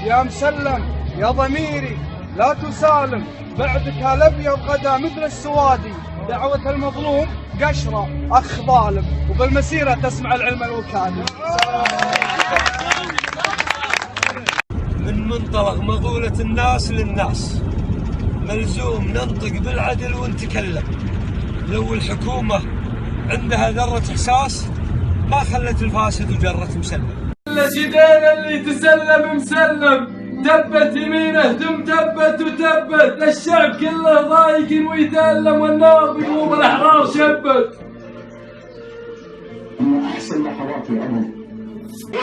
يا مسلم يا ضميري لا تسالم، بعدك هالابيض غدا مثل السوادي، دعوة المظلوم قشرة أخ ظالم، وبالمسيرة تسمع العلم الوكالي. من منطلق مقولة الناس للناس ملزوم ننطق بالعدل ونتكلم. لو الحكومة عندها ذرة إحساس ما خلت الفاسد وجرت مسلم. سيدنا اللي تسلم مسلم، تبت يمينه ثم تبت وتبت، الشعب كله ضايق ويتألم والنار بقلوب الأحرار شبت. أحسن لحظات العمر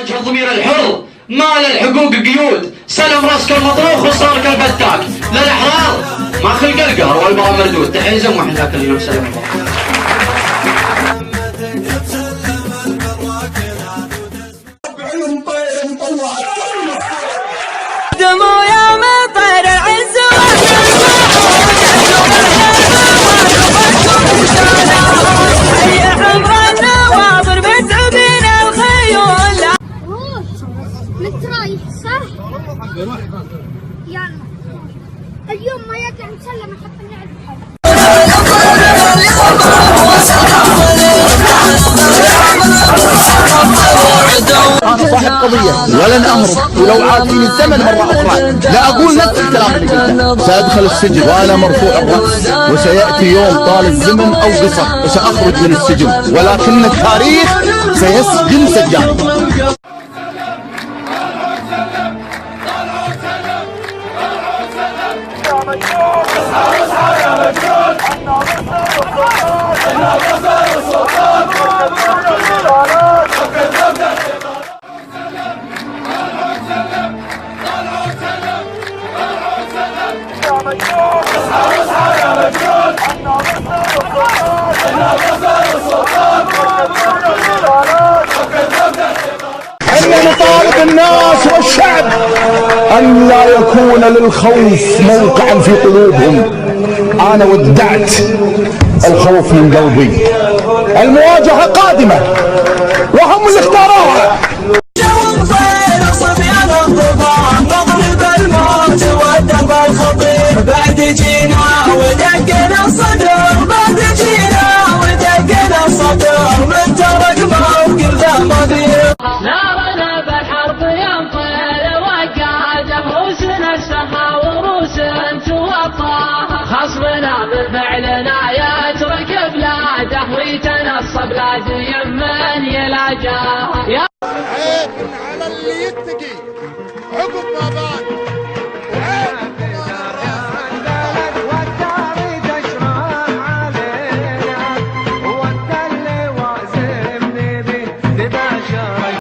وجه الضمير الحر ما للحقوق قيود، سلم راسك المطروخ وصار كالفتاك، للأحرار ما خلق القهر والبار مردود، تحين زموح ذاك اليوم سلم دمو يا مطير العز هي حمر النواظر متعبين الخيول. انت رايح صح؟ يلا اليوم ما يقع مسلم حتى نلعب بحاله. أنا صاحب قضية ولن أهرب، ولو عادني الزمن مرة أخرى لا أقول نفس الكلام اللي قلته. سأدخل السجن وأنا مرفوع الرأس، وسيأتي يوم طال الزمن أو قصر وسأخرج من السجن، ولكن التاريخ سيسجن سجاني. احنا نطالب الناس والشعب ان لا يكون للخوف موقعا في قلوبهم. انا ودعت الخوف من قلبي، المواجهة قادمة وهم اللي اختاروها. بعد جينا ودقنا الصدر، بعد جينا ودقنا الصدر، من ترك موقف ذا مضير. نارنا بالحرب ينطير وقاده، روسنا السما وروس توطاها، خصمنا بفعلنا يترك بلاده، ويتنصب لازم من يلاجاها. عيب على اللي يتقي عقب ما